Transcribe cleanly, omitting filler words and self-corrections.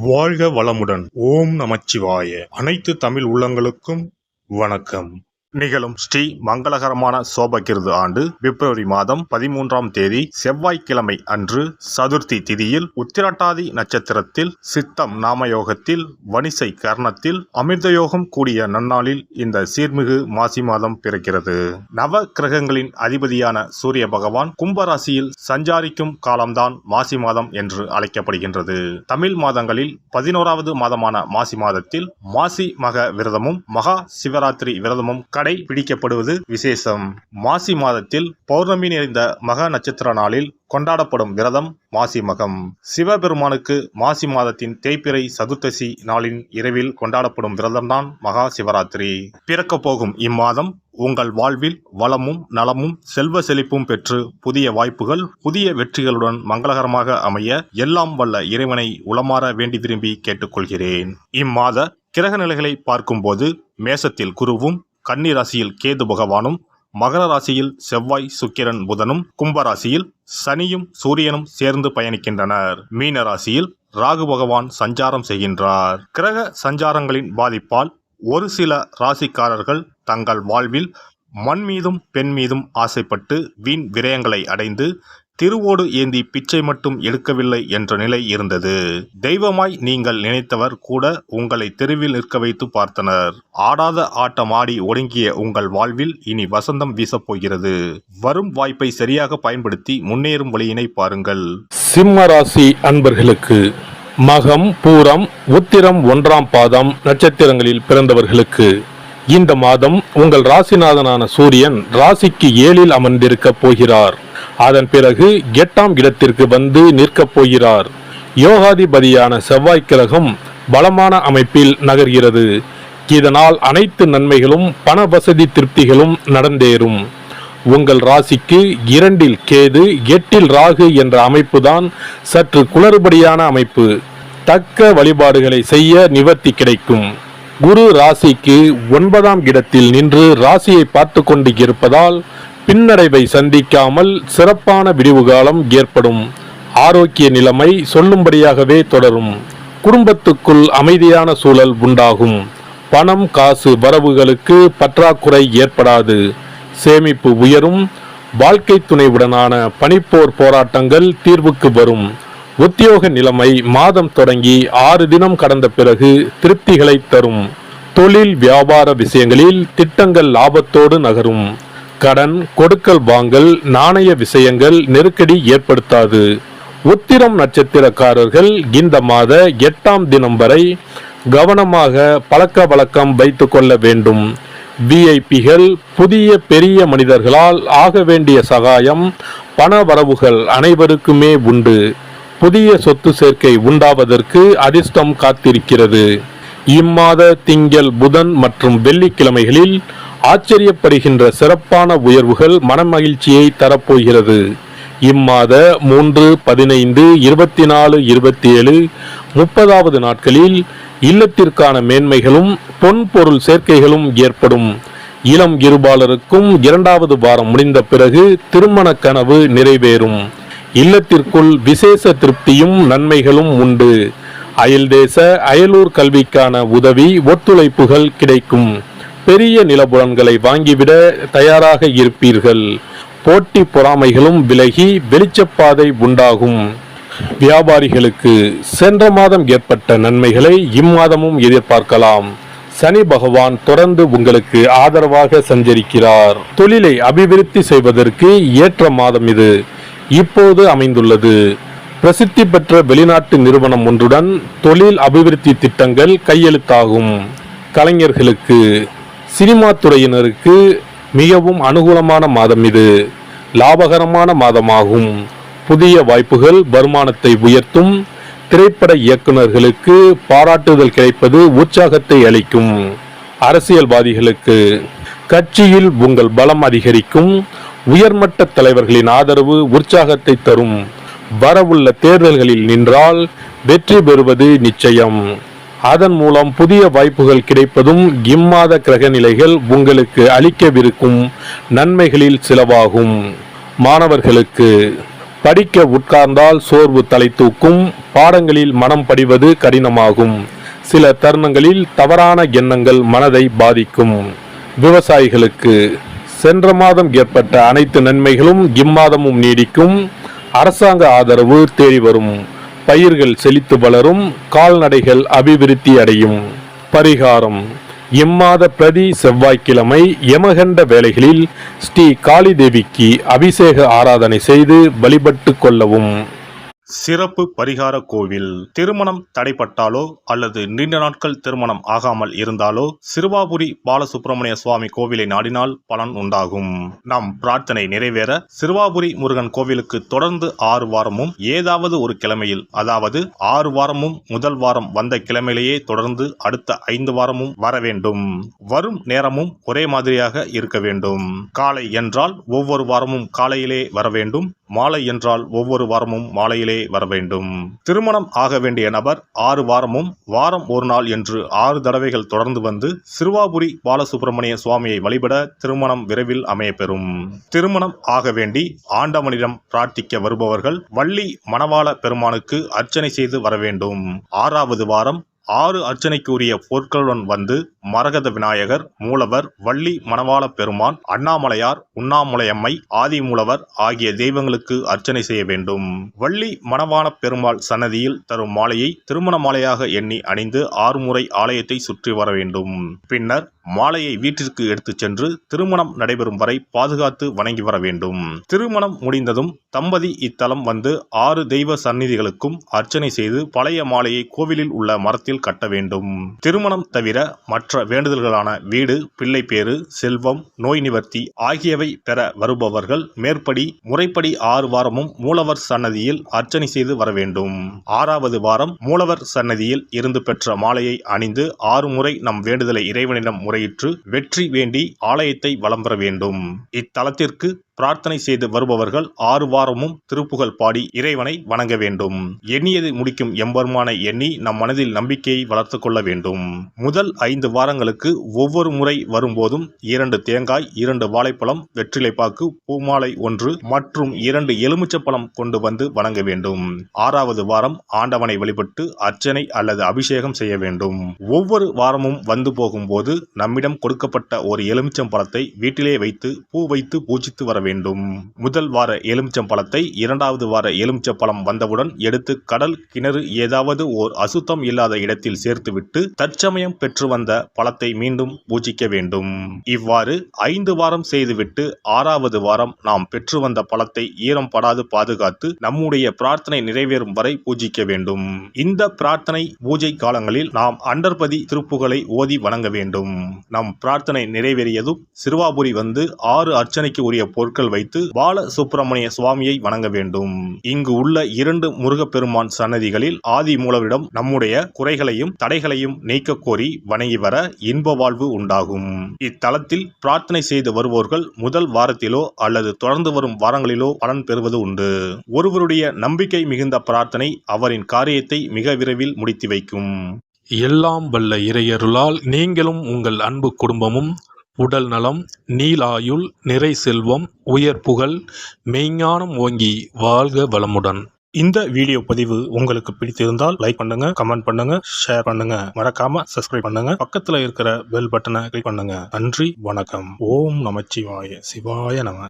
வாழ்க வளமுடன். ஓம் நமச்சிவாய. அனைத்து தமிழ் உள்ளங்களுக்கும் வணக்கம். நிகழும் ஸ்ரீ மங்களகரமான சோபகிருது ஆண்டு பிப்ரவரி மாதம் 13ஆம் தேதி செவ்வாய்க்கிழமை அன்று சதுர்த்தி திதியில் உத்திரட்டாதி நட்சத்திரத்தில் சித்தம் நாமயோகத்தில் வணிசை கர்ணத்தில் அமிர்தயோகம் கூடிய நன்னாளில் இந்த சீர்மிகு மாசி மாதம் பிறக்கிறது. நவ கிரகங்களின் அதிபதியான சூரிய பகவான் கும்பராசியில் சஞ்சாரிக்கும் காலம்தான் மாசி மாதம் என்று அழைக்கப்படுகின்றது. தமிழ் மாதங்களில் 11வது மாதமான மாசி மாதத்தில் மாசி மக விரதமும் மகா சிவராத்திரி விரதமும் கடைபிடிக்கப்படுவது விசேஷம். மாசி மாதத்தில் பௌர்ணமி நிறைந்த மக நட்சத்திர நாளில் கொண்டாடப்படும் விரதம் மாசி மகம். சிவபெருமானுக்கு மாசி மாதத்தின் தேய்பிறை சதுர்த்தசி நாளின் இரவில் கொண்டாடப்படும் விரதம்தான் மகா சிவராத்திரி. பிறக்க போகும் இம்மாதம் உங்கள் வாழ்வில் வளமும் நலமும் செல்வ செழிப்பும் பெற்று புதிய வாய்ப்புகள் புதிய வெற்றிகளுடன் மங்களகரமாக அமைய எல்லாம் வல்ல இறைவனை உளமாற வேண்டி விரும்பி கேட்டுக்கொள்கிறேன். இம்மாத கிரக நிலைகளை பார்க்கும்போது மேசத்தில் குருவும் கன்னி ராசியில் கேது பகவானும் மகர ராசியில் செவ்வாய் சுக்கிரன் புதனும் கும்பராசியில் சனியும் சூரியனும் சேர்ந்து பயணிக்கின்றனர். மீன ராசியில் ராகு பகவான் சஞ்சாரம் செய்கின்றார். கிரக சஞ்சாரங்களின் பாதிப்பால் ஒரு சில ராசிக்காரர்கள் தங்கள் வாழ்வில் மண் மீதும் பெண் மீதும் ஆசைப்பட்டு வீண் விரயங்களை அடைந்து திருவோடு ஏந்தி பிச்சை மட்டும் எடுக்கவில்லை என்ற நிலை இருந்தது. தெய்வமாய் நீங்கள் நினைத்தவர் கூட உங்களை தெருவில் நிற்க வைத்து பார்த்தனர். ஆடாத ஆட்டம் ஆடி ஒடுங்கிய உங்கள் வாழ்வில் இனி வசந்தம் வீசப்போகிறது. வரும் வாய்ப்பை சரியாக பயன்படுத்தி முன்னேறும் வழியினை பாருங்கள். சிம்ம ராசி அன்பர்களுக்கு மகம் பூரம் உத்திரம் 1ஆம் பாதம் நட்சத்திரங்களில் பிறந்தவர்களுக்கு இந்த மாதம் உங்கள் ராசிநாதனான சூரியன் ராசிக்கு 7ல் அமர்ந்திருக்க போகிறார். அதன் பிறகு 8ஆம் இடத்திற்கு வந்து நிற்கப் போகிறார். யோகாதிபதியான செவ்வாய் கிரகம் பலமான அமைப்பில் நகர்கிறது. இதனால் அனைத்து நன்மைகளும் பண வசதி திருப்திகளும் நடந்தேறும். உங்கள் ராசிக்கு 2ல் கேது 8ல் ராகு என்ற அமைப்புதான் சற்று குளறுபடியான அமைப்பு. தக்க வழிபாடுகளை செய்ய நிவர்த்தி கிடைக்கும். குரு ராசிக்கு 9ஆம் இடத்தில் நின்று ராசியை பார்த்து கொண்டு இருப்பதால் பின்னடைவை சந்திக்காமல் சிறப்பான விடிவு காலம் ஏற்படும். ஆரோக்கிய நிலைமை சொல்லும்படியாகவே தொடரும். குடும்பத்துக்குள் அமைதியான சூழல் உண்டாகும். பணம் காசு வரவுகளுக்கு பற்றாக்குறை ஏற்படாது. சேமிப்பு உயரும். வாழ்க்கை துணைவுடனான பனிப்போர் போராட்டங்கள் தீர்வுக்கு வரும். உத்தியோக நிலைமை மாதம் தொடங்கி 6 தினம் கடந்த பிறகு திருப்திகளை தரும். தொழில் வியாபார விஷயங்களில் திட்டங்கள் லாபத்தோடு நகரும். கடன் கொடுக்கல் வாங்கல் நாணய விஷயங்கள் நெருக்கடி ஏற்படுத்தாது. உத்திரம் நட்சத்திரக்காரர்கள் இந்த மாத 8ஆம் தினம் வரை கவனமாக பழக்க வழக்கம் வைத்து கொள்ள வேண்டும். விஐபிகள் புதிய பெரிய மனிதர்களால் ஆக வேண்டிய சகாயம் பண வரவுகள் அனைவருக்குமே உண்டு. புதிய சொத்து சேர்க்கை உண்டாவதற்கு அதிர்ஷ்டம் காத்திருக்கிறது. இம்மாத திங்கள் புதன் மற்றும் வெள்ளிக்கிழமைகளில் ஆச்சரியப்படுகின்ற சிறப்பான உயர்வுகள் மனமகிழ்ச்சியை தரப்போகிறது. இம்மாத 3, 15, 24, 27, 30வது நாட்களில் இல்லத்திற்கான மேன்மைகளும் பொன் பொருள் சேர்க்கைகளும் ஏற்படும். இளம் இருபாலருக்கும் 2வது வாரம் முடிந்த பிறகு திருமண கனவு நிறைவேறும். இல்லத்திற்குள் விசேஷ திருப்தியும் நன்மைகளும் உண்டு. அயல் தேச அயலூர் கல்விக்கான உதவி ஒத்துழைப்புகள் கிடைக்கும். பெரிய நிலபுலன்களை வாங்கிவிட தயாராக இருப்பீர்கள். போட்டி பொறாமைகளும் விலகி வெளிச்சப்பாதை உண்டாகும். வியாபாரிகளுக்கு சென்ற மாதம் ஏற்பட்ட நன்மைகளை இம்மாதமும் எதிர்பார்க்கலாம். சனி பகவான் தொடர்ந்து உங்களுக்கு ஆதரவாக சஞ்சரிக்கிறார். தொழிலை அபிவிருத்தி செய்வதற்கு ஏற்ற மாதம் இது இப்போது அமைந்துள்ளது. பிரசித்தி பெற்ற வெளிநாட்டு நிறுவனம் ஒன்றுடன் தொழில் அபிவிருத்தி திட்டங்கள் கையெழுத்தாகும். கலைஞர்களுக்கு சினிமா துறையினருக்கு மிகவும் அனுகூலமான மாதம் இது. லாபகரமான மாதமாகும். புதிய வாய்ப்புகள் வருமானத்தை உயர்த்தும். திரைப்பட இயக்குநர்களுக்கு பாராட்டுதல் கிடைப்பது உற்சாகத்தை அளிக்கும். அரசியல்வாதிகளுக்கு கட்சியில் உங்கள் பலம் அதிகரிக்கும். உயர்மட்ட தலைவர்களின் ஆதரவு உற்சாகத்தை தரும். வரவுள்ள தேர்தல்களில் நின்றால் வெற்றி பெறுவது நிச்சயம். அதன் மூலம் புதிய வாய்ப்புகள் கிடைப்பதும் இம்மாத கிரக நிலைகள் உங்களுக்கு அளிக்கவிருக்கும் நன்மைகளில் சிலவாகும். மாணவர்களுக்கு படிக்க உட்கார்ந்தால் சோர்வு தலை தூக்கும், பாடங்களில் மனம் படிவது கடினமாகும், சில தருணங்களில் தவறான எண்ணங்கள் மனதை பாதிக்கும். விவசாயிகளுக்கு சென்ற மாதம் ஏற்பட்ட அனைத்து நன்மைகளும் இம்மாதமும் நீடிக்கும். அரசாங்க ஆதரவு தேடி வரும், பயிர்கள் செழித்து வளரும், கால்நடைகள் அபிவிருத்தி அடையும். பரிகாரம்: இம்மாத பிரதி செவ்வாய்க்கிழமை யமகண்ட வேளைகளில் ஸ்ரீ காளி தேவிக்கு அபிஷேக ஆராதனை செய்து வழிபட்டு கொள்ளவும். சிறப்பு பரிகார கோவில். திருமணம் தடைப்பட்டாலோ அல்லது நீண்ட நாட்கள் திருமணம் ஆகாமல் இருந்தாலோ சிறுவாபுரி பாலசுப்பிரமணிய சுவாமி கோவிலை நாடினால் பலன் உண்டாகும். நம் பிரார்த்தனை நிறைவேற சிறுவாபுரி முருகன் கோவிலுக்கு தொடர்ந்து 6 வாரமும் ஏதாவது ஒரு கிழமையில், அதாவது 6 வாரமும் முதல் வாரம் வந்த கிழமையிலேயே தொடர்ந்து அடுத்த 5 வாரமும் வர வேண்டும். வரும் நேரமும் ஒரே மாதிரியாக இருக்க வேண்டும். காலை என்றால் ஒவ்வொரு வாரமும் காலையிலே வர வேண்டும். மாலை என்றால் ஒவ்வொரு வாரமும் மாலையிலே வர வேண்டும். திருமணம் ஆக வேண்டிய நபர் 6 வாரமும் வாரம் ஒரு நாள் என்று 6 தடவைகள் தொடர்ந்து வந்து சிறுவாபுரி பாலசுப்பிரமணிய சுவாமியை வழிபட திருமணம் விரைவில் அமையப்பெறும். திருமணம் ஆக வேண்டி ஆண்டவனிடம் பிரார்த்திக்க வருபவர்கள் வள்ளி மணவாள பெருமானுக்கு அர்ச்சனை செய்து வர வேண்டும். 6வது வாரம் 6 அர்ச்சனைக்குரிய பொருட்களுடன் வந்து மரகத விநாயகர், மூலவர், வள்ளி மணவாள பெருமான், அண்ணாமலையார், உண்ணாமுலையம்மை, ஆதிமூலவர் ஆகிய தெய்வங்களுக்கு அர்ச்சனை செய்ய வேண்டும். வள்ளி மணவாள பெருமாள் சன்னதியில் தரும் மாலையை திருமண மாலையாக எண்ணி அணிந்து 6 முறை ஆலயத்தை சுற்றி வர வேண்டும். பின்னர் மாலையை வீட்டிற்கு எடுத்துச் சென்று திருமணம் நடைபெறும் வரை பாதுகாத்து வணங்கி வர வேண்டும். திருமணம் முடிந்ததும் தம்பதி இத்தலம் வந்து 6 தெய்வ சந்நிதிகளுக்கும் அர்ச்சனை செய்து பழைய மாலையை கோவிலில் உள்ள மரத்தில் கட்ட வேண்டும். திருமணம் தவிர மற்ற வேண்டுதல்களான வீடு, பிள்ளை பேறு, செல்வம், நோய் நிவர்த்தி ஆகியவை பெற வருபவர்கள் மேற்படி முறைப்படி 6 வாரமும் மூலவர் சன்னதியில் அர்ச்சனை செய்து வர வேண்டும். 6வது வாரம் மூலவர் சன்னதியில் இருந்து பெற்ற மாலையை அணிந்து 6 முறை நம் வேண்டுதலை இறைவனிடம் முறையிட்டு வெற்றி வேண்டி ஆலயத்தை வலம் பெற வேண்டும். இத்தலத்திற்கு பிரார்த்தனை செய்து வருபவர்கள் 6 வாரமும் திருப்புகழ் பாடி இறைவனை வணங்க வேண்டும். எண்ணியது முடிக்கும் எம்பெருமானை எண்ணி நம் மனதில் நம்பிக்கையை வளர்த்து கொள்ள வேண்டும். முதல் 5 வாரங்களுக்கு ஒவ்வொரு முறை வரும்போதும் 2 தேங்காய், 2 வாழைப்பழம், வெற்றிலைப்பாக்கு, பூமாலை 1 மற்றும் 2 எலுமிச்சப்பழம் கொண்டு வந்து வணங்க வேண்டும். 6வது வாரம் ஆண்டவனை வழிபட்டு அர்ச்சனை அல்லது அபிஷேகம் செய்ய வேண்டும். ஒவ்வொரு வாரமும் வந்து போகும்போது நம்மிடம் கொடுக்கப்பட்ட ஒரு எலுமிச்சம் பழத்தை வீட்டிலே வைத்து பூ வைத்து பூஜித்து வர வேண்டும். முதல் வார எலுமிச்சம் பழத்தை 2வது வார எலுமிச்சம் பழம் வந்தவுடன் எடுத்து கடல், கிணறு ஏதாவது ஓர் அசுத்தம் இல்லாத இடத்தில் சேர்த்துவிட்டு தற்சமயம் பெற்று வந்த பழத்தை மீண்டும் பூஜிக்க வேண்டும். இவ்வாறு 5 வாரம் செய்துவிட்டு 6வது வாரம் நாம் பெற்று வந்த பழத்தை ஈரம் படாது பாதுகாத்து நம்முடைய பிரார்த்தனை நிறைவேறும் வரை பூஜிக்க வேண்டும். இந்த பிரார்த்தனை பூஜை காலங்களில் நாம் அண்டர்பதி திருப்புகளை ஓதி வணங்க வேண்டும். நம் பிரார்த்தனை நிறைவேறியதும் சிறுவாபுரி வந்து 6 அர்ச்சனைக்கு உரிய பொருட்கள் வைத்து பால சுப்பிரமணிய சுவாமியை வணங்க வேண்டும். இங்கு உள்ள 2 முருகப்பெருமான் சன்னதிகளில் ஆதி மூலவரிடம் நம்முடைய குறைகளையும் தடைகளையும் நீக்க கோரி வணங்கி வர இன்ப வாழ்வு உண்டாகும். இத்தலத்தில் பிரார்த்தனை செய்து வருவோர்கள் முதல் வாரத்திலோ அல்லது தொடர்ந்து வரும் வாரங்களிலோ பலன் பெறுவது உண்டு. ஒருவருடைய நம்பிக்கை மிகுந்த பிரார்த்தனை அவரின் காரியத்தை மிக விரைவில் முடித்து வைக்கும். எல்லாம் வல்ல இறையருளால் நீங்களும் உங்கள் அன்பு குடும்பமும் உடல் நலம், நீலாயுள், நிறை செல்வம், உயர் புகழ், மெய்ஞானம் ஓங்கி வாழ்க வளமுடன். இந்த வீடியோ பதிவு உங்களுக்கு பிடித்திருந்தால் லைக் பண்ணுங்க, கமெண்ட் பண்ணுங்க, ஷேர் பண்ணுங்க, மறக்காம சப்ஸ்கிரைப் பண்ணுங்க, பக்கத்துல இருக்கிற பெல் பட்டனை கிளிக் பண்ணுங்க. நன்றி, வணக்கம். ஓம் நமச்சிவாய. சிவாய நம.